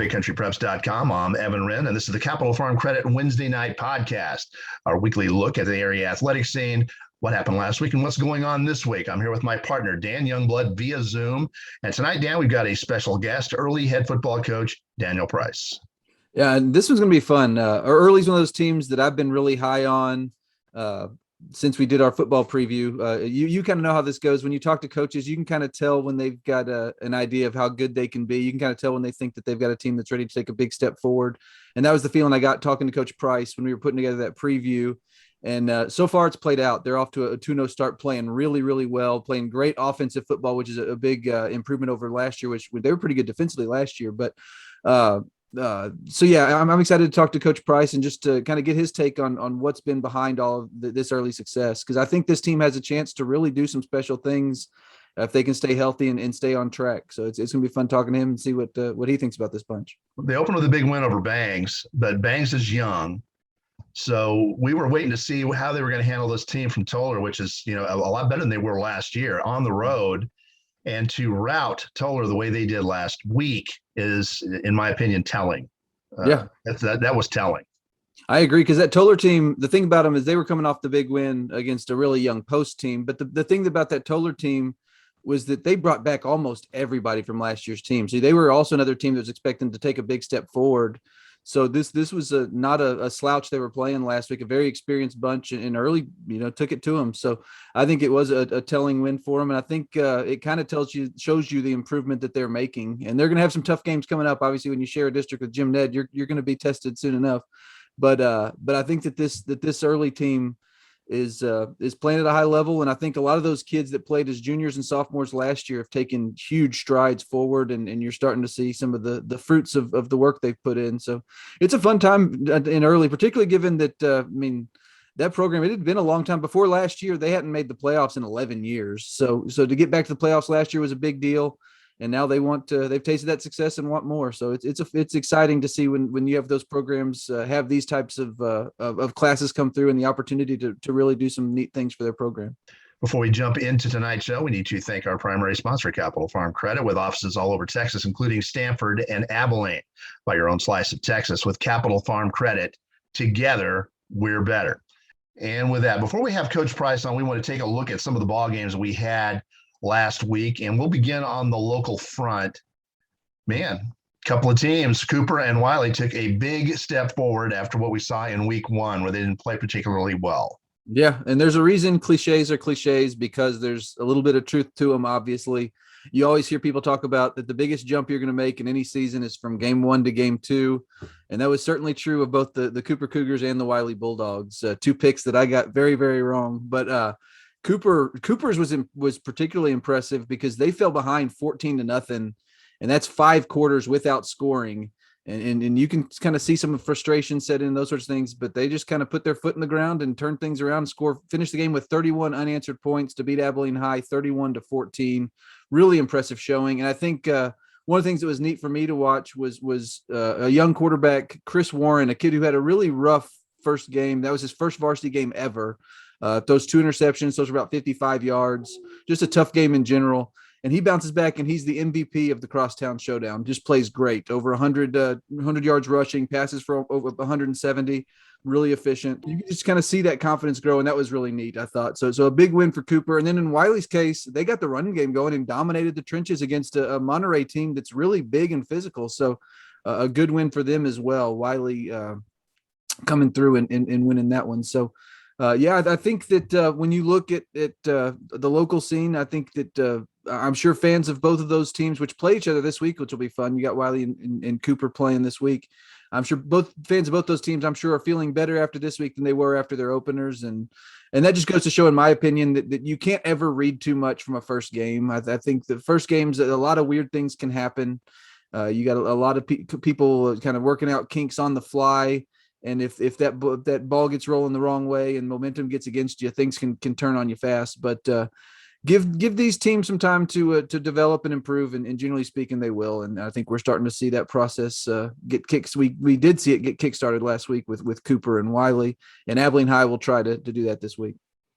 BigCountryPreps.com. I'm Evan Wren, and this is the Capital Farm Credit Wednesday night podcast, our weekly look at the area athletic scene, what happened last week, and what's going on this week. I'm here with my partner, Dan Youngblood, via Zoom. And tonight, Dan, we've got a special guest, early head football coach, Daniel Price. Yeah, and this one's going to be fun. Early's one of those teams that I've been really high on since we did our football preview. You kind of know how this goes. When you talk to coaches, you can kind of tell when they've got an idea of how good they can be. You can kind of tell when they think that they've got a team that's ready to take a big step forward. And that was the feeling I got talking to Coach Price when we were putting together that preview. And so far it's played out. They're off to a 2-0 start, playing really, really well, playing great offensive football, which is a big improvement over last year, which they were pretty good defensively last year. But so yeah, I'm excited to talk to Coach Price and just to kind of get his take on what's been behind all of this early success. Because I think this team has a chance to really do some special things if they can stay healthy and stay on track. So it's going to be fun talking to him and see what he thinks about this bunch. They opened with a big win over Bangs, but Bangs is young. So we were waiting to see how they were going to handle this team from Toller, which is, a lot better than they were last year on the road. And to rout Toller the way they did last week is, in my opinion, telling. That was telling. I agree, because that Toller team, the thing about them is they were coming off the big win against a really young Post team. But the thing about that Toller team was that they brought back almost everybody from last year's team. So they were also another team that was expecting to take a big step forward. So this was not a slouch they were playing last week, a very experienced bunch, and early, took it to them. So I think it was a telling win for them. And I think it kind of shows you the improvement that they're making. And they're going to have some tough games coming up. Obviously, when you share a district with Jim Ned, you're going to be tested soon enough. But I think that this early team is playing at a high level. And I think a lot of those kids that played as juniors and sophomores last year have taken huge strides forward, and you're starting to see some of the fruits of the work they've put in. So it's a fun time in early, particularly given that, that program, it had been a long time. Before last year, they hadn't made the playoffs in 11 years. So to get back to the playoffs last year was a big deal. And now they've tasted that success and want more. So it's exciting to see when you have those programs have these types of classes come through and the opportunity to really do some neat things for their program. Before we jump into tonight's show, we need to thank our primary sponsor, Capital Farm Credit, with offices all over Texas, including Stanford and Abilene. Buy your own slice of Texas with Capital Farm Credit. Together, we're better. And with that, before we have Coach Price on, we want to take a look at some of the ball games we had last week, and we'll begin on the local front. Man, couple of teams, Cooper and Wiley, took a big step forward after what we saw in week one, where they didn't play particularly well. Yeah, and there's a reason cliches are cliches, because there's a little bit of truth to them, obviously. You always hear people talk about that the biggest jump you're going to make in any season is from game 1 to game 2, and that was certainly true of both the Cooper Cougars and the Wiley Bulldogs. 2 picks that I got very, very wrong, but Cooper's was particularly impressive because they fell behind 14-0, and that's 5 quarters without scoring. And you can kind of see some frustration set in, those sorts of things, but they just kind of put their foot in the ground and turned things around, finish the game with 31 unanswered points to beat Abilene High 31-14. Really impressive showing. And I think one of the things that was neat for me to watch was a young quarterback, Chris Warren, a kid who had a really rough first game. That was his first varsity game ever. Those 2 interceptions, those are about 55 yards, just a tough game in general. And he bounces back, and he's the MVP of the Crosstown Showdown. Just plays great. Over 100 yards rushing, passes for over 170, really efficient. You can just kind of see that confidence grow, and that was really neat, I thought. So a big win for Cooper. And then in Wiley's case, they got the running game going and dominated the trenches against a Monterey team that's really big and physical. So a good win for them as well. Wiley coming through and winning that one. So I think that when you look at the local scene, I think that I'm sure fans of both of those teams, which play each other this week, which will be fun. You got Wiley and Cooper playing this week. I'm sure both fans of both those teams, I'm sure, are feeling better after this week than they were after their openers. And that just goes to show, in my opinion, that you can't ever read too much from a first game. I think the first games, a lot of weird things can happen. You got a lot of people kind of working out kinks on the fly. And if that ball gets rolling the wrong way and momentum gets against you, things can turn on you fast. But give these teams some time to develop and improve, and generally speaking, they will. And I think we're starting to see that process get kicked. We did see it get kickstarted last week with Cooper and Wiley, and Abilene High will try to do that this week.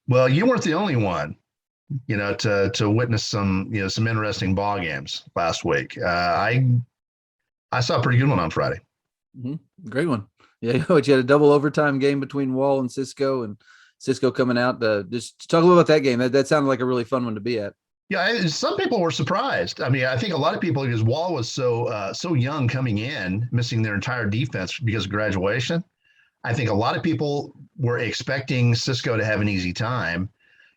Well, you weren't the only one, to witness some interesting ball games last week. I saw a pretty good one on Friday. Great one. Yeah, but you had a double overtime game between Wall and Cisco, and Cisco coming out. Just talk a little about that game. That sounded like a really fun one to be at. Yeah, some people were surprised. I mean, I think a lot of people, because Wall was so young coming in, missing their entire defense because of graduation. I think a lot of people were expecting Cisco to have an easy time,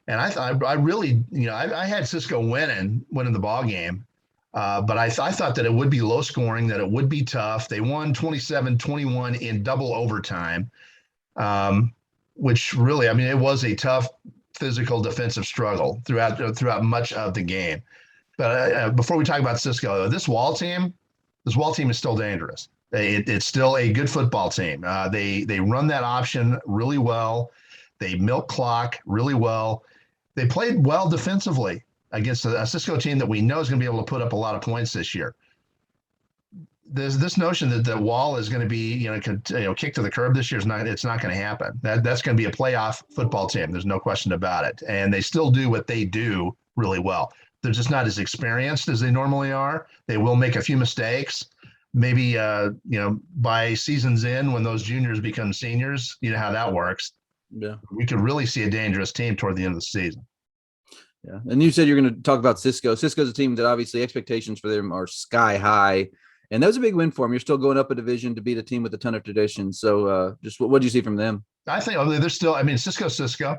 and I really, I had Cisco winning the ball game, but I thought that it would be low scoring, that it would be tough. They won 27-21 in double overtime, which really, I mean, it was a tough physical defensive struggle throughout much of the game. But before we talk about Cisco, this Wall team is still dangerous. It's still a good football team. They run that option really well. They milk clock really well. They played well defensively against a Cisco team that we know is going to be able to put up a lot of points this year. There's this notion that the Wall is going to be, kicked to the curb this year. It's not going to happen. That's going to be a playoff football team. There's no question about it. And they still do what they do really well. They're just not as experienced as they normally are. They will make a few mistakes. Maybe, by season's end, when those juniors become seniors, you know how that works. Yeah. We could really see a dangerous team toward the end of the season. Yeah. And you said you're going to talk about Cisco. Cisco's a team that obviously expectations for them are sky high. And that was a big win for them. You're still going up a division to beat a team with a ton of tradition. So just what did you see from them? I think they're still, Cisco.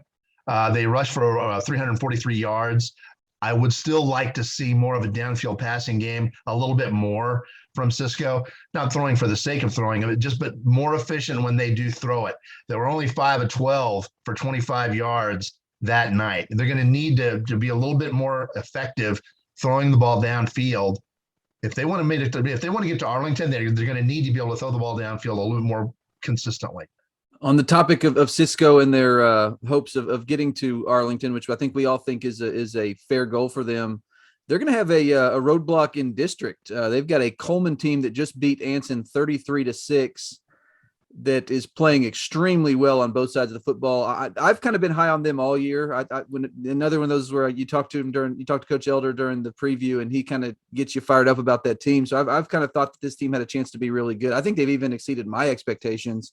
They rushed for 343 yards. I would still like to see more of a downfield passing game, a little bit more from Cisco, not throwing for the sake of throwing it, but more efficient when they do throw it. They were only 5 of 12 for 25 yards that night. They're going to need to be a little bit more effective throwing the ball downfield. If they want to get to Arlington, they're going to need to be able to throw the ball downfield a little more consistently. On the topic of Cisco and their hopes of getting to Arlington, which I think we all think is a fair goal for them, they're going to have a roadblock in district. They've got a Coleman team that just beat Anson 33-6. That is playing extremely well on both sides of the football. I've kind of been high on them all year. When another one of those where you talk to Coach Elder during the preview, and he kind of gets you fired up about that team. So I've kind of thought that this team had a chance to be really good. I think they've even exceeded my expectations.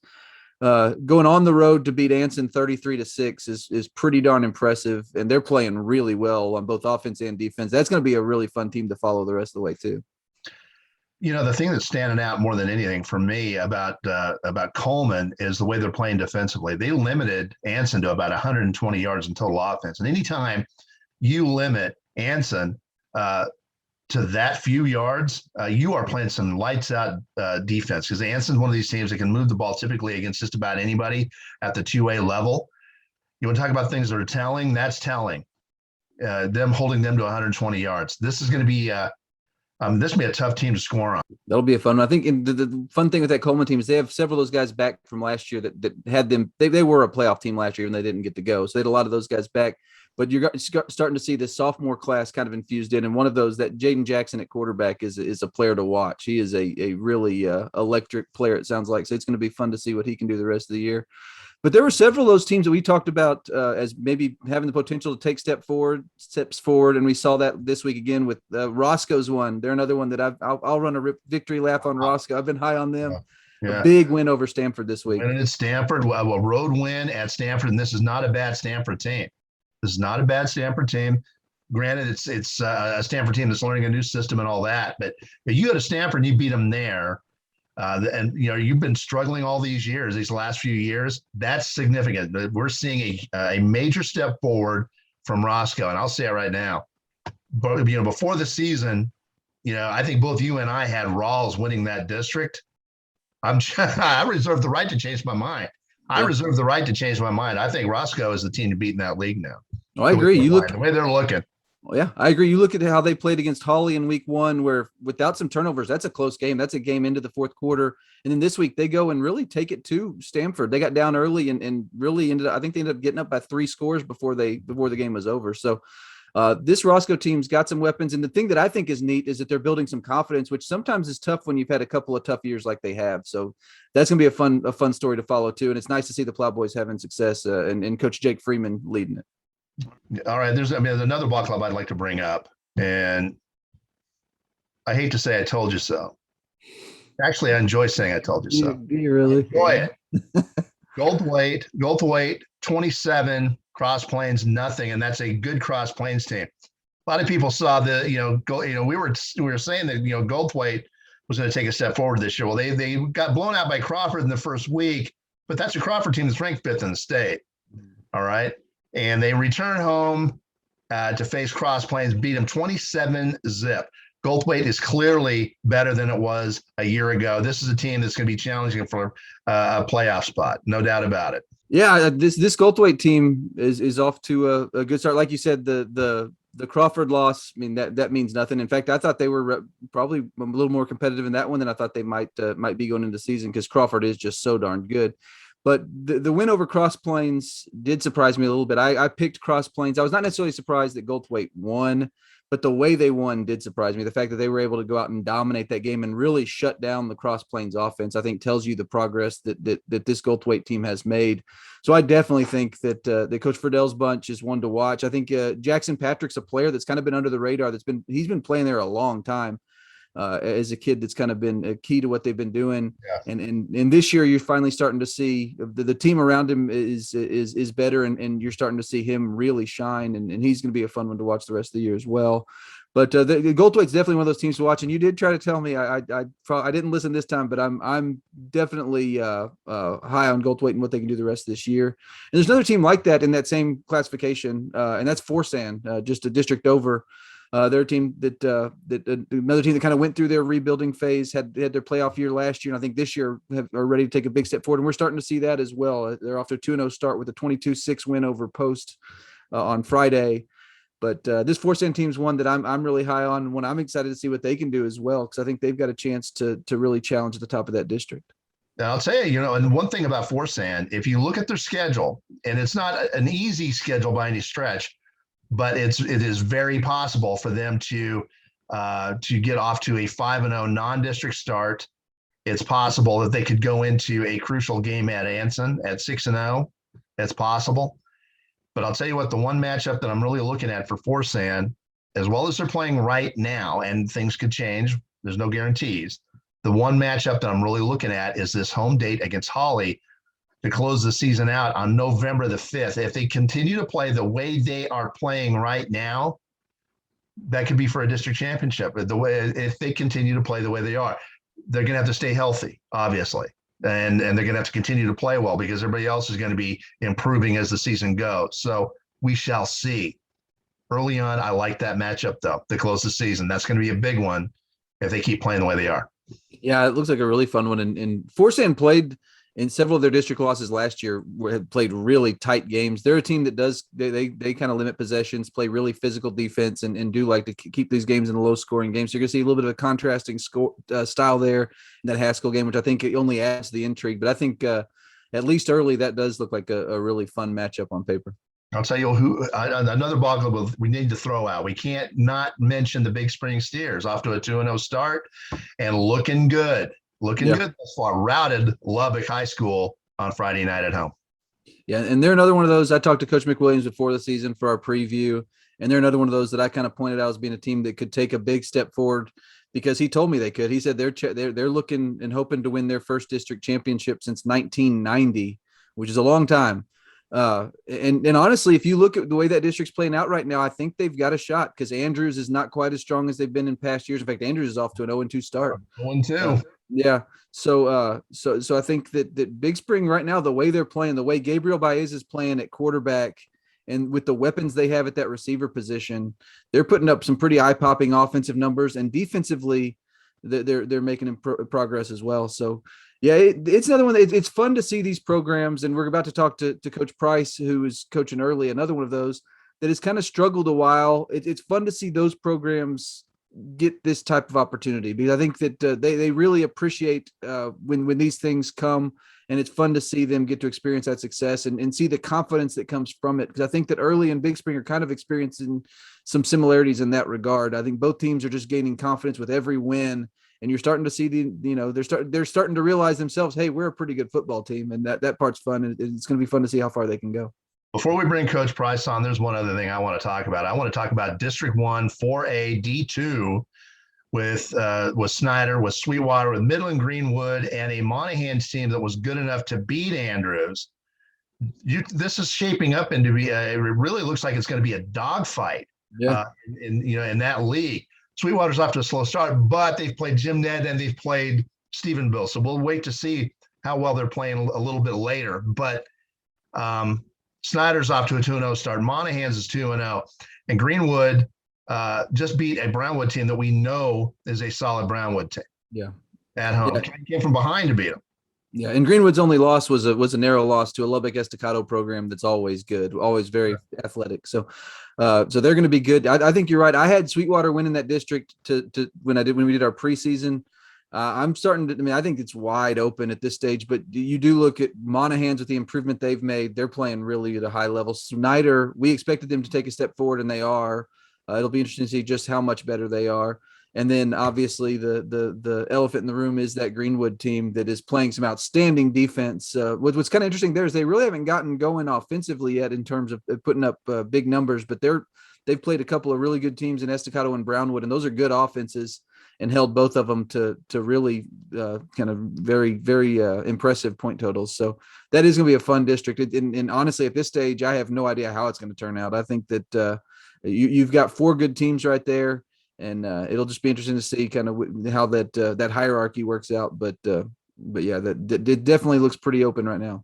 Going on the road to beat Anson 33-6 is pretty darn impressive, and they're playing really well on both offense and defense. That's going to be a really fun team to follow the rest of the way too. The thing that's standing out more than anything for me about Coleman is the way they're playing defensively. They limited Anson to about 120 yards in total offense. And anytime you limit Anson to that few yards, you are playing some lights out defense, because Anson's one of these teams that can move the ball typically against just about anybody at the 2A level. You want to talk about things that are telling? That's telling. Them holding them to 120 yards. This is going to be this will be a tough team to score on. That'll be a fun one. I think the fun thing with that Coleman team is they have several of those guys back from last year that had them. They were a playoff team last year and they didn't get to go. So they had a lot of those guys back. But you're starting to see this sophomore class kind of infused in. And one of those, that Jaden Jackson at quarterback, is a player to watch. He is a really electric player, it sounds like. So it's going to be fun to see what he can do the rest of the year. But there were several of those teams that we talked about as maybe having the potential to take steps forward, and we saw that this week again with Roscoe's one. They're another one that I'll run a victory lap on Roscoe. I've been high on them. Yeah. A big win over Stanford this week. And it's Stanford, a road win at Stanford, and this is not a bad Stanford team. Granted, it's a Stanford team that's learning a new system and all that, but you go to Stanford and you beat them there. And you've been struggling all these last few years. That's significant. We're seeing a major step forward from Roscoe, and I'll say it right now. But before the season, I think both you and I had Rawls winning that district. I reserve the right to change my mind. I think Roscoe is the team to beat in that league now. Oh, I agree. The way they're looking. Well, yeah, I agree. You look at how they played against Hawley in week 1, where without some turnovers, that's a close game. That's a game into the fourth quarter. And then this week they go and really take it to Stanford. They got down early and really ended up getting up by 3 scores before the game was over. So this Roscoe team's got some weapons. And the thing that I think is neat is that they're building some confidence, which sometimes is tough when you've had a couple of tough years like they have. So that's going to be a fun story to follow too. And it's nice to see the Plowboys having success and Coach Jake Freeman leading it. All right, there's another ball club I'd like to bring up, and I hate to say I told you so, Actually, I enjoy saying I told you so. Do you really? Enjoy it. Gold 27, Cross Plains, nothing. And that's a good Cross Plains team. A lot of people saw we were saying that, Goldthwait was going to take a step forward this year. Well, they got blown out by Crawford in the first week, but that's a Crawford team that's ranked 5th in the state. All right. And they return home to face Cross Plains, beat them 27-zip. Goldthwait is clearly better than it was a year ago. This is a team that's going to be challenging for a playoff spot. No doubt about it. Yeah, this Goldthwait team is off to a good start. Like you said, the Crawford loss, I mean, that means nothing. In fact, I thought they were probably a little more competitive in that one than I thought they might be going into the season, because Crawford is just so darn good. But the win over Cross Plains did surprise me a little bit. I picked Cross Plains. I was not necessarily surprised that Goldthwait won, but the way they won did surprise me. The fact that they were able to go out and dominate that game and really shut down the Cross Plains offense, I think tells you the progress that this Goldthwait team has made. So I definitely think that Coach Friedell's bunch is one to watch. I think Jackson Patrick's a player that's kind of been under the radar. He's been playing there a long time. As a kid, that's kind of been a key to what they've been doing. Yeah. And this year you're finally starting to see the team around him is better, and you're starting to see him really shine, and he's going to be a fun one to watch the rest of the year as well. But the Goldthwait's definitely one of those teams to watch. And you did try to tell me, I didn't listen this time, but I'm definitely high on Goldthwait and what they can do the rest of this year. And there's another team like that in that same classification, and that's Forsan, just a district over. They're a team that another team that kind of went through their rebuilding phase, had their playoff year last year, and I think this year are ready to take a big step forward. And we're starting to see that as well. They're off to a 2-0 start with a 22-6 win over Post on Friday. But this Forsan team's one that I'm really high on, and one I'm excited to see what they can do as well, because I think they've got a chance to really challenge at the top of that district. Now, I'll tell you, and one thing about Forsan, if you look at their schedule, and it's not an easy schedule by any stretch, but it is very possible for them to get off to a 5-0 non-district start. It's possible that they could go into a crucial game at Anson at 6-0. It's possible. But I'll tell you what, the one matchup that I'm really looking at for Forsan, as well as they're playing right now, and things could change, there's no guarantees. The one matchup that I'm really looking at is this home date against Holly to close the season out on November the 5th. If they continue to play the way they are playing right now, that could be for a district championship. If they continue to play the way they are, they're going to have to stay healthy, obviously. And they're going to have to continue to play well, because everybody else is going to be improving as the season goes. So we shall see. Early on, I like that matchup, though, to close the season. That's going to be a big one if they keep playing the way they are. Yeah, it looks like a really fun one. And Forsan played in several of their district losses last year, had played really tight games. They're a team that they kind of limit possessions, play really physical defense, and do like to keep these games in a low-scoring game. So you're going to see a little bit of a contrasting style there in that Haskell game, which I think it only adds to the intrigue. But I think at least early, that does look like a really fun matchup on paper. I'll tell you another ball club we need to throw out. We can't not mention the Big Spring Steers, off to a 2-0 start and looking good. Looking good thus far. Routed Lubbock High School on Friday night at home. Yeah, and they're another one of those. I talked to Coach McWilliams before the season for our preview, and they're another one of those that I kind of pointed out as being a team that could take a big step forward, because he told me they could. He said they're looking and hoping to win their first district championship since 1990, which is a long time. And honestly, if you look at the way that district's playing out right now, I think they've got a shot, because Andrews is not quite as strong as they've been in past years. In fact, Andrews is off to an 0-2 start. 0-2. Yeah. So I think that Big Spring right now, the way they're playing, the way Gabriel Baez is playing at quarterback, and with the weapons they have at that receiver position, they're putting up some pretty eye-popping offensive numbers, and defensively, they're making progress as well. So yeah, it's another one. It's fun to see these programs, and we're about to talk to Coach Price, who is coaching early, another one of those that has kind of struggled a while. It's fun to see those programs get this type of opportunity, because I think that they really appreciate when these things come, and it's fun to see them get to experience that success and see the confidence that comes from it. Because I think that early in Big Spring are kind of experiencing some similarities in that regard. I think both teams are just gaining confidence with every win, and you're starting to see they're starting to realize themselves, hey, we're a pretty good football team, and that part's fun, and it's going to be fun to see how far they can go. Before we bring Coach Price on, there's one other thing I want to talk about. I want to talk about District 1 4A D2, with Snyder, with Sweetwater, with Midland Greenwood, and a Monahan's team that was good enough to beat Andrews. This is shaping up into be it really looks like it's going to be a dogfight. Yeah. In that league. Sweetwater's off to a slow start, but they've played Jim Ned and they've played Stephenville. So we'll wait to see how well they're playing a little bit later. But Snyder's off to a 2-0 start. Monahan's is 2-0. And Greenwood just beat a Brownwood team that we know is a solid Brownwood team. Yeah. At home. Yeah. Came from behind to beat them. Yeah, and Greenwood's only loss was a narrow loss to a Lubbock Estacado program that's always good, always very athletic. So they're going to be good. I think you're right. I had Sweetwater winning that district to when we did our preseason. I'm starting to. I mean, I think it's wide open at this stage. But you do look at Monahan's with the improvement they've made. They're playing really at a high level. Snyder, we expected them to take a step forward, and they are. It'll be interesting to see just how much better they are. And then obviously the elephant in the room is that Greenwood team that is playing some outstanding defense. What's kind of interesting there is they really haven't gotten going offensively yet in terms of putting up big numbers, but they've played a couple of really good teams in Estacado and Brownwood, and those are good offenses, and held both of them to really kind of very, very impressive point totals. So that is going to be a fun district. And honestly, at this stage, I have no idea how it's going to turn out. I think that you've got 4 good teams right there. And it'll just be interesting to see kind of how that hierarchy works out. But yeah, it definitely looks pretty open right now.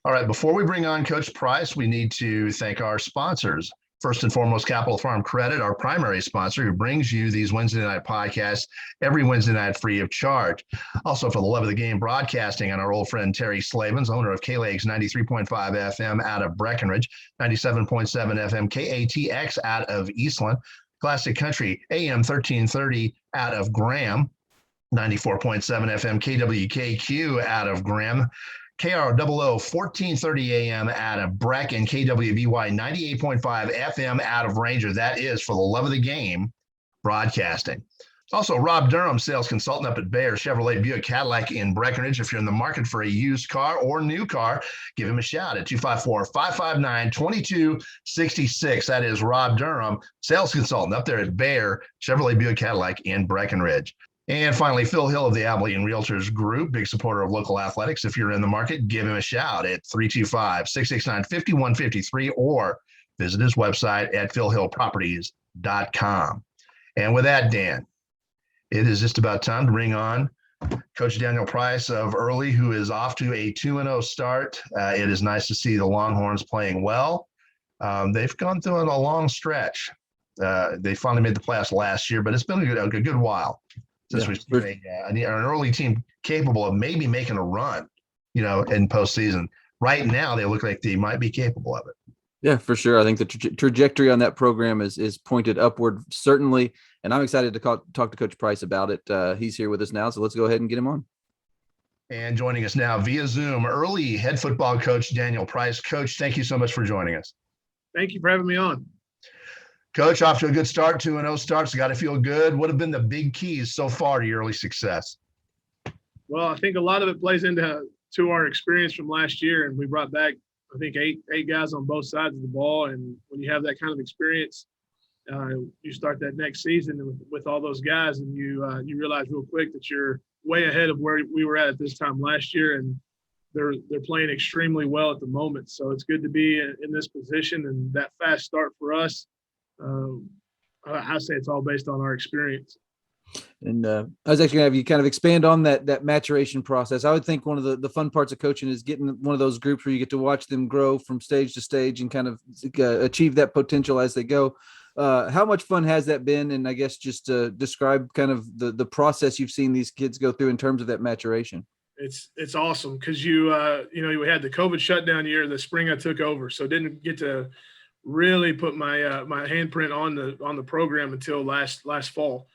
All right. Before we bring on Coach Price, we need to thank our sponsors. First and foremost, Capital Farm Credit, our primary sponsor, who brings you these Wednesday night podcasts every Wednesday night free of charge. Also, for the love of the game, broadcasting on our old friend Terry Slavens, owner of K-Legs 93.5 FM out of Breckenridge, 97.7 FM KATX out of Eastland. Classic Country, AM 1330 out of Graham, 94.7 FM KWKQ out of Graham, KROO 1430 AM out of Breck, and KWBY 98.5 FM out of Ranger. That is for the love of the game broadcasting. Also, Rob Durham, sales consultant up at Bayer Chevrolet Buick Cadillac in Breckenridge. If you're in the market for a used car or new car, give him a shout at 254-559-2266. That is Rob Durham, sales consultant up there at Bayer Chevrolet Buick Cadillac in Breckenridge. And finally, Phil Hill of the Abilene Realtors Group, big supporter of local athletics. If you're in the market, give him a shout at 325-669-5153 or visit his website at philhillproperties.com. And with that, Dan, it is just about time to bring on Coach Daniel Price of Early, who is off to a 2-0 start. It is nice to see the Longhorns playing well. They've gone through a long stretch. They finally made the playoffs last year, but it's been a good while since we've seen an Early team capable of maybe making a run, in postseason. Right now, they look like they might be capable of it. Yeah, for sure. I think the trajectory on that program is pointed upward, certainly. And I'm excited to talk to Coach Price about it. He's here with us now, so let's go ahead and get him on. And joining us now via Zoom, Early head football coach Daniel Price. Coach, thank you so much for joining us. Thank you for having me on. Coach, off to a good start, 2-0 starts. Got to feel good. What have been the big keys so far to your early success? Well, I think a lot of it plays into our experience from last year, and we brought back, I think, eight guys on both sides of the ball. And when you have that kind of experience, you start that next season with all those guys, and you realize real quick that you're way ahead of where we were at this time last year, and they're playing extremely well at the moment. So it's good to be in this position, and that fast start for us. I say it's all based on our experience. And I was actually going to have you kind of expand on that maturation process. I would think one of the fun parts of coaching is getting one of those groups where you get to watch them grow from stage to stage and kind of achieve that potential as they go. How much fun has that been? And I guess just describe kind of the process you've seen these kids go through in terms of that maturation. It's awesome because we had the COVID shutdown year, the spring I took over, so didn't get to really put my my handprint on the program until last fall.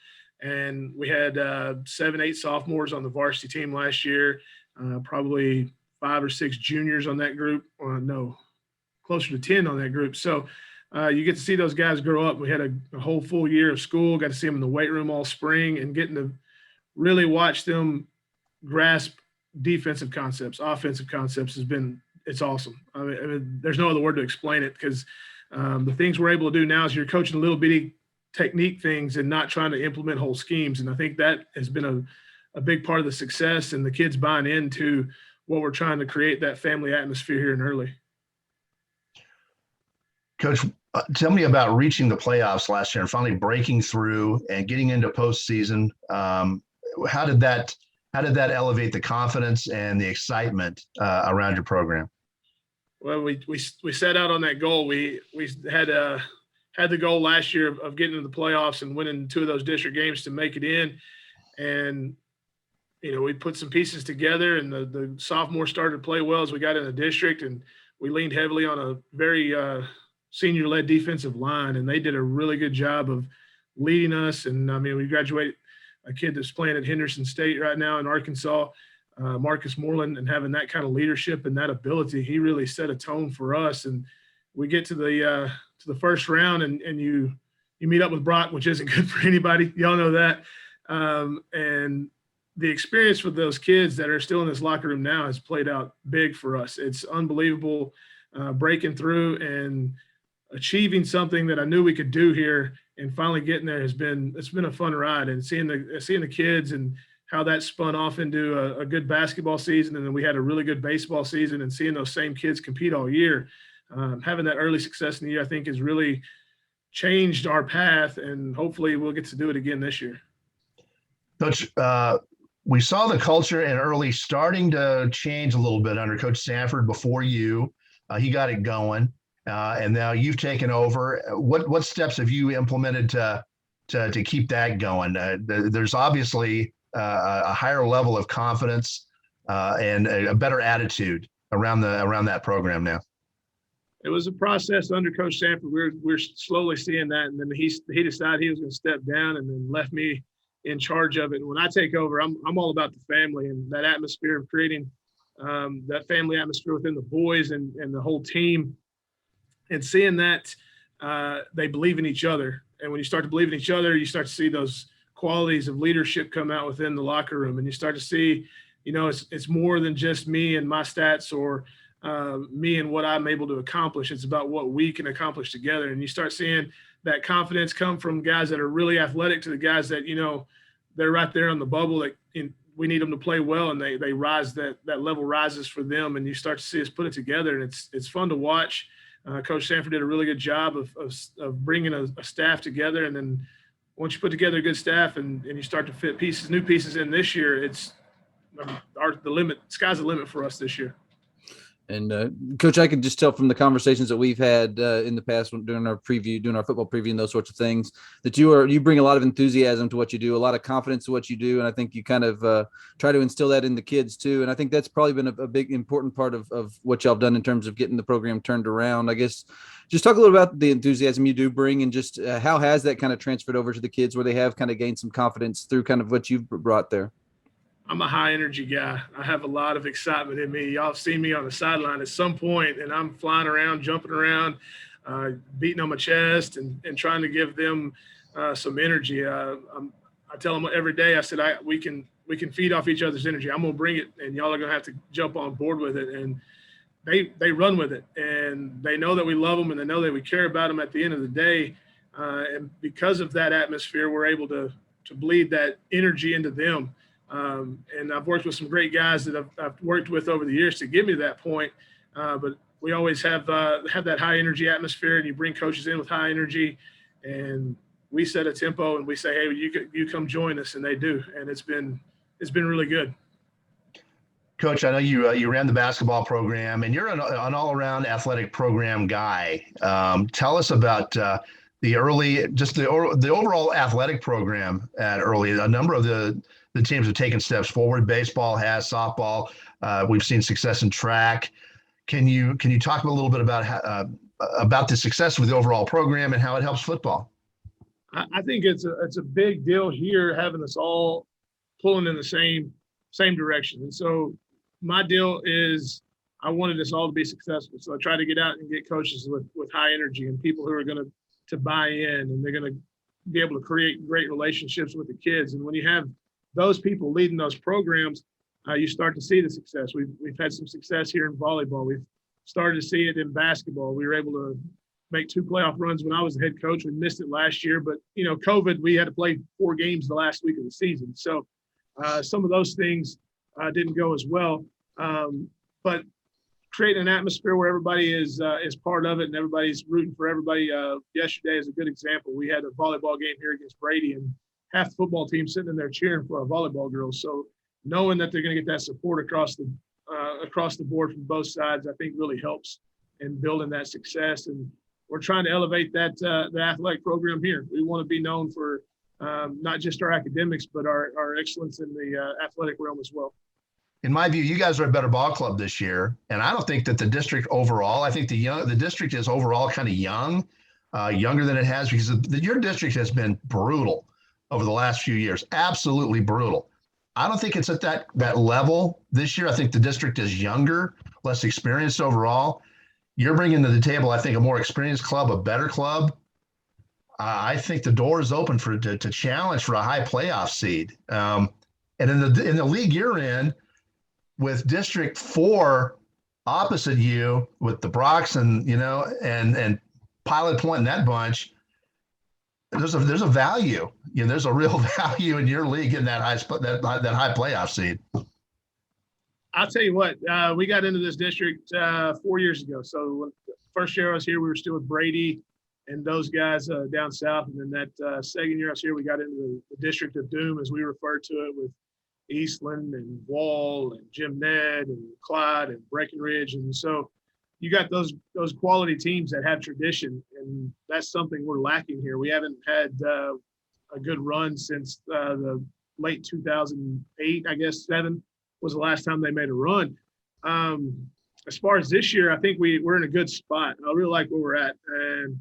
And we had 7-8 sophomores on the varsity team last year, probably 5 or 6 juniors on that group. No, closer to 10 on that group. So you get to see those guys grow up. We had a whole full year of school, got to see them in the weight room all spring, and getting to really watch them grasp defensive concepts, offensive concepts it's awesome. I mean, there's no other word to explain it because the things we're able to do now is you're coaching little bitty technique things and not trying to implement whole schemes. And I think that has been a big part of the success, and the kids buying into what we're trying to create, that family atmosphere here in Early. Coach, tell me about reaching the playoffs last year and finally breaking through and getting into postseason. How did that elevate the confidence and the excitement around your program? Well, we set out on that goal. We had the goal last year of getting to the playoffs and winning 2 of those district games to make it in. And, we put some pieces together, and the sophomores started to play well as we got in the district, and we leaned heavily on a very senior-led defensive line, and they did a really good job of leading us. And, we graduated a kid that's playing at Henderson State right now in Arkansas, Marcus Moreland, and having that kind of leadership and that ability, he really set a tone for us. And we get to the first round, and you meet up with Brock, which isn't good for anybody. Y'all know that. And the experience for those kids that are still in this locker room now has played out big for us. It's unbelievable, breaking through and achieving something that I knew we could do here, and finally getting there it's been a fun ride. And seeing the kids and how that spun off into a good basketball season, and then we had a really good baseball season, and seeing those same kids compete all year, having that early success in the year, I think has really changed our path, and hopefully we'll get to do it again this year. Coach, we saw the culture in Early starting to change a little bit under Coach Sanford before you. He got it going, and now you've taken over. What steps have you implemented to keep that going? There's obviously a higher level of confidence and a better attitude around that program now. It was a process under Coach Sanford. We're slowly seeing that, and then he decided he was going to step down, and then left me in charge of it. And when I take over, I'm all about the family and that atmosphere of creating that family atmosphere within the boys and the whole team, and seeing that they believe in each other. And when you start to believe in each other, you start to see those qualities of leadership come out within the locker room, and you start to see, it's more than just me and my stats or me and what I'm able to accomplish. It's about what we can accomplish together. And you start seeing that confidence come from guys that are really athletic to the guys that, they're right there on the bubble. That we need them to play well, and they rise, that level rises for them. And you start to see us put it together, and it's fun to watch. Coach Sanford did a really good job of bringing a staff together. And then once you put together a good staff and you start to fit new pieces in this year, it's the limit. Sky's the limit for us this year. And Coach, I can just tell from the conversations that we've had in the past during our football preview and those sorts of things, that you bring a lot of enthusiasm to what you do, a lot of confidence to what you do. And I think you kind of try to instill that in the kids too. And I think that's probably been a big, important part of what y'all have done in terms of getting the program turned around. I guess just talk a little about the enthusiasm you do bring, and just how has that kind of transferred over to the kids where they have kind of gained some confidence through kind of what you've brought there. I'm a high energy guy. I have a lot of excitement in me. Y'all have seen me on the sideline at some point, and I'm flying around, jumping around, beating on my chest and trying to give them some energy. I tell them every day, I said, we can feed off each other's energy. I'm going to bring it, and y'all are going to have to jump on board with it. And they run with it, and they know that we love them, and they know that we care about them at the end of the day. And because of that atmosphere, we're able to bleed that energy into them. And I've worked with some great guys that I've worked with over the years to get me to that point. But we always have that high energy atmosphere, and you bring coaches in with high energy, and we set a tempo, and we say, hey, you come join us, and they do. And it's been really good. Coach, I know you ran the basketball program, and you're an all-around athletic program guy. Tell us about the overall athletic program at Early. A number of the teams have taken steps forward. Baseball has, softball. We've seen success in track. Can you talk a little bit about the success with the overall program and how it helps football? I think it's a big deal here, having us all pulling in the same direction. And so my deal is I wanted us all to be successful. So I try to get out and get coaches with high energy and people who are going to buy in, and they're going to be able to create great relationships with the kids. And when you have those people leading those programs, you start to see the success. We've had some success here in volleyball. We've started to see it in basketball. We were able to make 2 playoff runs when I was the head coach. We missed it last year, but COVID, we had to play 4 games the last week of the season. So some of those things didn't go as well. But creating an atmosphere where everybody is part of it and everybody's rooting for everybody. Yesterday is a good example. We had a volleyball game here against Brady, and half the football team sitting in there cheering for our volleyball girls. So knowing that they're going to get that support across the board from both sides, I think really helps in building that success. And we're trying to elevate that the athletic program here. We want to be known for not just our academics, but our excellence in the athletic realm as well. In my view, you guys are a better ball club this year, and I don't think that the district overall. I think the district is overall kind of young, younger than it has, because your district has been brutal over the last few years, absolutely brutal. I don't think it's at that level this year. I think the district is younger, less experienced overall. You're bringing to the table, I think, a more experienced club, a better club. I think the door is open to challenge for a high playoff seed. And in the league you're in, with District 4 opposite you, with the Brox and and Pilot Point and that bunch, there's a value. There's a real value in your league in that high playoff seed. I'll tell you what, we got into this district 4 years ago. So first year I was here, we were still with Brady and those guys down south. And then that second year I was here, we got into the District of Doom, as we refer to it, with Eastland and Wall and Jim Ned and Clyde and Breckenridge. And so you got those quality teams that have tradition, and that's something we're lacking here. We haven't had a good run since the late 2008, I guess 7 was the last time they made a run. As far as this year, I think we're in a good spot. I really like where we're at, and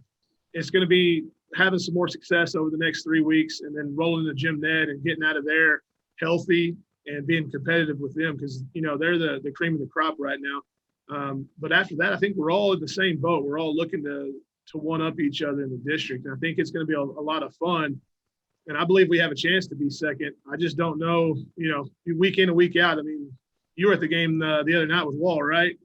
it's going to be having some more success over the next 3 weeks, and then rolling to Jim Ned and getting out of there healthy and being competitive with them, because they're the cream of the crop right now. But after that, I think we're all in the same boat. We're all looking to one up each other in the district. And I think it's going to be a lot of fun. And I believe we have a chance to be second. I just don't know, week in and week out. I mean, you were at the game the other night with Wall, right?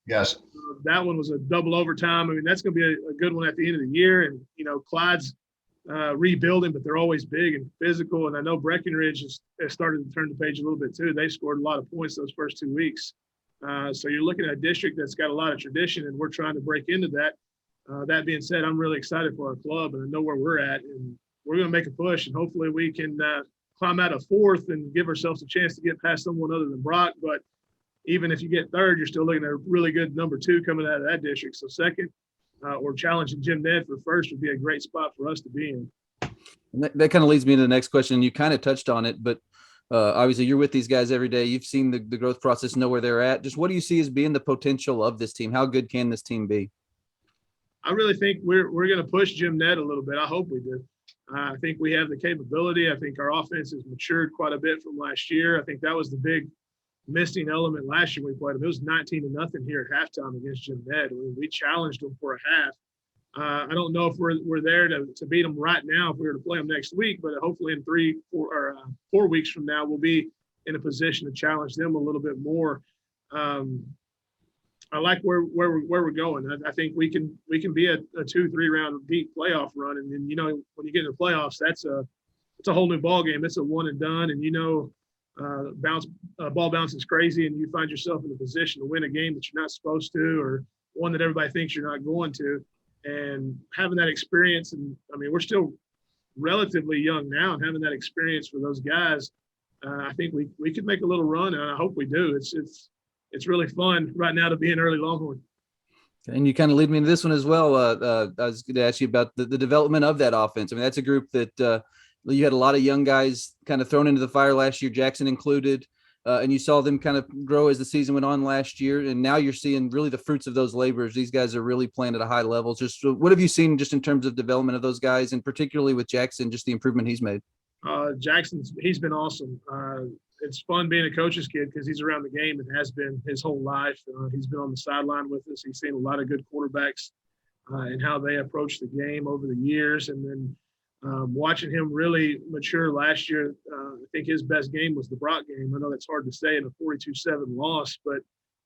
Yes. That one was a double overtime. I mean, that's going to be a good one at the end of the year. And, Clyde's rebuilding, but they're always big and physical. And I know Breckenridge has started to turn the page a little bit too. They scored a lot of points those first 2 weeks. So you're looking at a district that's got a lot of tradition, and we're trying to break into that. That being said, I'm really excited for our club, and I know where we're at, and we're going to make a push, and hopefully we can climb out of 4th and give ourselves a chance to get past someone other than Brock. But even if you get 3rd, you're still looking at a really good number 2 coming out of that district. So 2nd or challenging Jim Ned for 1st would be a great spot for us to be in. And that kind of leads me to the next question. You kind of touched on it, but obviously you're with these guys every day. You've seen the growth process, know where they're at. Just what do you see as being the potential of this team? How good can this team be? I really think we're going to push Jim Ned a little bit. I hope we do. I think we have the capability. I think our offense has matured quite a bit from last year. I think that was the big missing element last year we played them. It was 19-0 here at halftime against Jim Ned. We challenged them for a half. I don't know if we're there to beat them right now if we were to play them next week, but hopefully in 4 weeks from now, we'll be in a position to challenge them a little bit more. I like where we're going. I think we can be a 2-3 round deep playoff run, and then when you get into the playoffs, it's a whole new ball game. It's a one and done, and ball bounce is crazy, and you find yourself in a position to win a game that you're not supposed to, or one that everybody thinks you're not going to. And having that experience, and I mean, we're still relatively young now, and having that experience for those guys, I think we could make a little run, and I hope we do. It's really fun right now to be an early Longhorn. And you kind of lead me into this one as well. I was going to ask you about the development of that offense. I mean, that's a group that you had a lot of young guys kind of thrown into the fire last year, Jackson included, and you saw them kind of grow as the season went on last year. And now you're seeing really the fruits of those labors. These guys are really playing at a high level. Just what have you seen just in terms of development of those guys, and particularly with Jackson, just the improvement he's made? He's been awesome. It's fun being a coach's kid because he's around the game and has been his whole life. He's been on the sideline with us. He's seen a lot of good quarterbacks and how they approach the game over the years. And then watching him really mature last year, I think his best game was the Brock game. I know that's hard to say in a 42-7 loss, but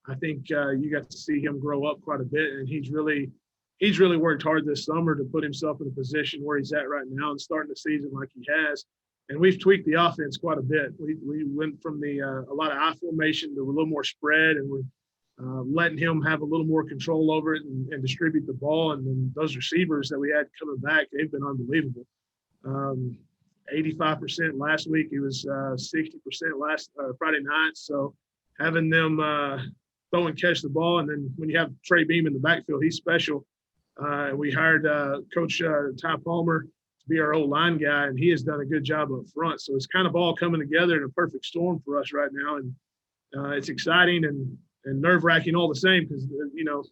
I think you got to see him grow up quite a bit, and he's really he's really worked hard this summer to put himself in a position where he's at right now and starting the season like he has. And we've tweaked the offense quite a bit. We went from a lot of I formation to a little more spread, and we're letting him have a little more control over it and distribute the ball. And then those receivers that we had coming back, they've been unbelievable. 85% last week. He was 60% last Friday night. So having them throw and catch the ball, and then when you have Trey Beam in the backfield, he's special. We hired Coach Ty Palmer to be our old line guy, and he has done a good job up front. So it's kind of all coming together in a perfect storm for us right now, and it's exciting and nerve-wracking all the same because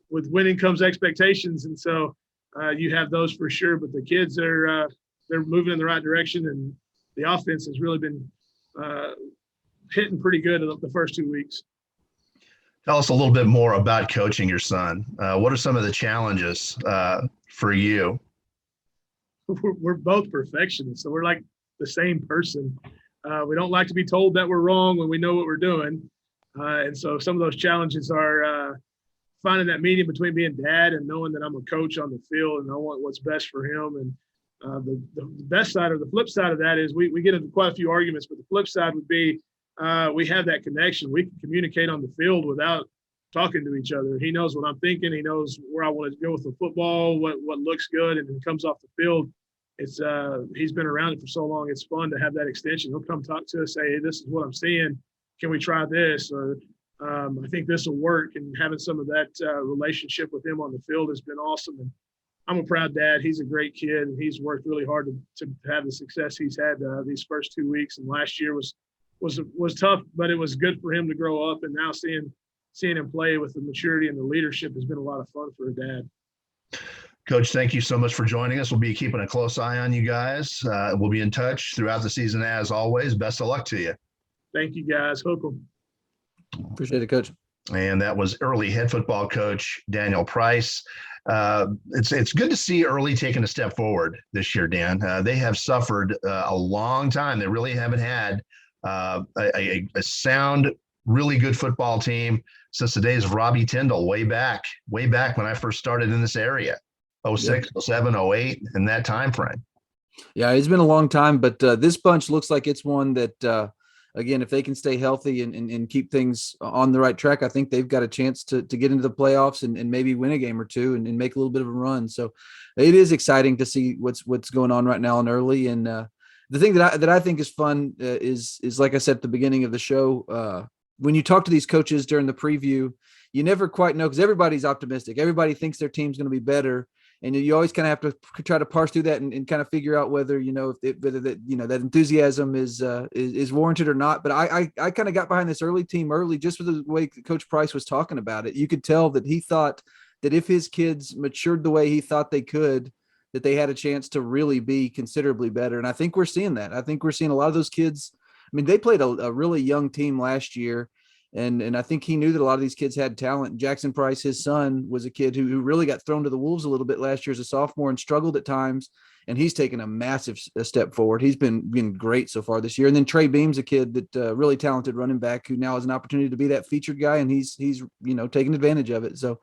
with winning comes expectations, and so you have those for sure. But the kids are they're moving in the right direction, and the offense has really been hitting pretty good in the first 2 weeks. Tell us a little bit more about coaching your son. What are some of the challenges for you? We're both perfectionists, so we're like the same person. We don't like to be told that we're wrong when we know what we're doing. And so some of those challenges are finding that medium between being dad and knowing that I'm a coach on the field and I want what's best for him. And the best side or the flip side of that is we get into quite a few arguments, but the flip side would be we have that connection. We can communicate on the field without talking to each other. He knows what I'm thinking. He knows where I want to go with the football, what looks good, and it comes off the field. It's he's been around it for so long. It's fun to have that extension. He'll come talk to us, say, hey, this is what I'm seeing. Can we try this? Or I think this will work. And having some of that relationship with him on the field has been awesome. And I'm a proud dad. He's a great kid, and he's worked really hard to have the success he's had these first 2 weeks. And last year was tough, but it was good for him to grow up. And now seeing him play with the maturity and the leadership has been a lot of fun for a dad. Coach, thank you so much for joining us. We'll be keeping a close eye on you guys. We'll be in touch throughout the season as always. Best of luck to you. Thank you, guys. Hook 'em. Appreciate it, Coach. And that was early head football coach Daniel Price. It's good to see early taking a step forward this year, Dan. They have suffered a long time. They really haven't had a sound, really good football team since the days of Robbie Tyndall way back when I first started in this area, 06, 07, 08, in that time frame. Yeah, it's been a long time, but this bunch looks like it's one that, again, if they can stay healthy and keep things on the right track, I think they've got a chance to get into the playoffs and maybe win a game or two and make a little bit of a run. So it is exciting to see what's going on right now in early. And the thing that I think is fun is like I said at the beginning of the show, when you talk to these coaches during the preview, you never quite know because everybody's optimistic. Everybody thinks their team's going to be better. And you always kind of have to try to parse through that and kind of figure out whether, whether that enthusiasm is warranted or not. But I kind of got behind this early team early just with the way Coach Price was talking about it. You could tell that he thought that if his kids matured the way he thought they could, that they had a chance to really be considerably better. And I think we're seeing that. I think we're seeing a lot of those kids. I mean, they played a really young team last year. And I think he knew that a lot of these kids had talent. Jackson Price, his son, was a kid who really got thrown to the wolves a little bit last year as a sophomore and struggled at times. And he's taken a massive step forward. He's been great so far this year. And then Trey Beam's a kid that really talented running back who now has an opportunity to be that featured guy, and he's taking advantage of it. So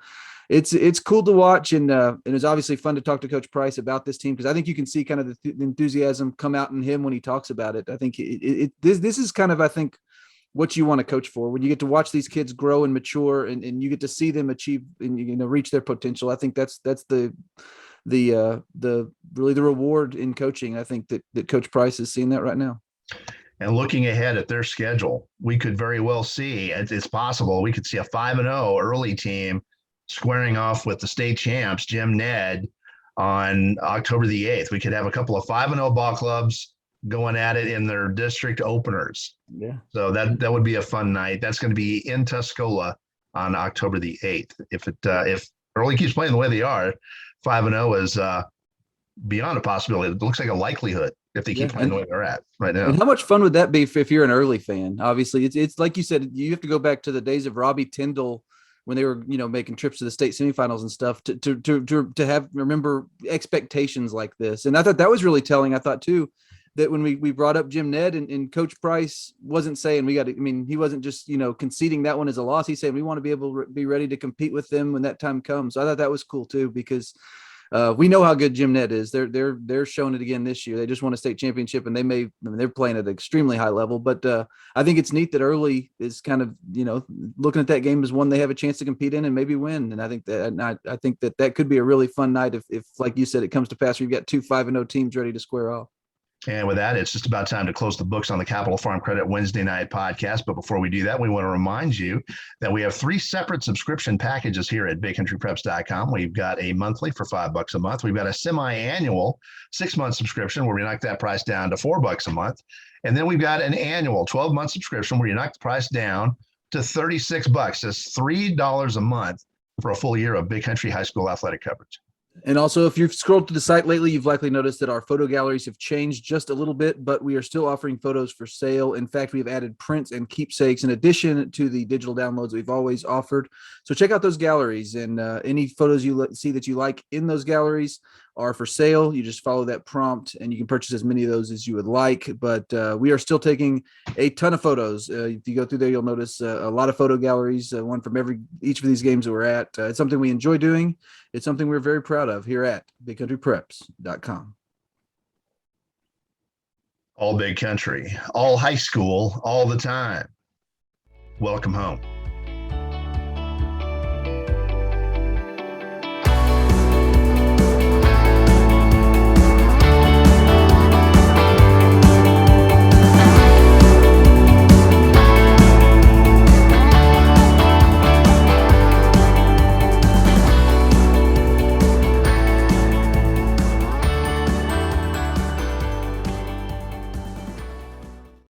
it's cool to watch, and it's obviously fun to talk to Coach Price about this team because I think you can see kind of the enthusiasm come out in him when he talks about it. I think this is kind of, I think, what you want to coach for when you get to watch these kids grow and mature and you get to see them achieve and reach their potential. I think that's the really the reward in coaching. I think that Coach Price is seeing that right now. And looking ahead at their schedule, we could very well see, it's possible we could see a 5-0 early team squaring off with the state champs, Jim Ned, on October the 8th. We could have a couple of 5-0 ball clubs going at it in their district openers. Yeah. So that would be a fun night. That's going to be in Tuscola on October the 8th. If Early keeps playing the way they are, 5-0 is beyond a possibility. It looks like a likelihood if they keep playing the way they're at right now. And how much fun would that be if you're an early fan? Obviously, it's like you said, you have to go back to the days of Robbie Tyndall when they were, making trips to the state semifinals and stuff to remember expectations like this. And I thought that was really telling. I thought too, that when we brought up Jim Ned and Coach Price wasn't saying we got to, I mean, he wasn't just, conceding that one as a loss. He's saying we want to be able to be ready to compete with them when that time comes. So I thought that was cool too, because we know how good Jim Ned is. They're showing it again this year. They just won a state championship, and they're playing at an extremely high level. But I think it's neat that Early is kind of looking at that game as one they have a chance to compete in and maybe win. And I think that could be a really fun night if like you said, it comes to pass where you've got 2 5-0 teams ready to square off. And with that, it's just about time to close the books on the Capital Farm Credit Wednesday night podcast. But before we do that, we want to remind you that we have 3 separate subscription packages here at BigCountryPreps.com. We've got a monthly for $5 a month. We've got a semi-annual 6-month subscription where we knock that price down to $4 a month. And then we've got an annual 12-month subscription where you knock the price down to $36. That's $3 a month for a full year of Big Country High School athletic coverage. And also, if you've scrolled to the site lately, you've likely noticed that our photo galleries have changed just a little bit, but we are still offering photos for sale. In fact, we have added prints and keepsakes in addition to the digital downloads we've always offered. So check out those galleries, and any photos you see that you like in those galleries are for sale. You just follow that prompt and you can purchase as many of those as you would like. But we are still taking a ton of photos. If you go through there, you'll notice a lot of photo galleries, one from each of these games that we're at. It's something we enjoy doing. It's something we're very proud of here at BigCountryPreps.com. All Big Country, all high school, all the time. Welcome home.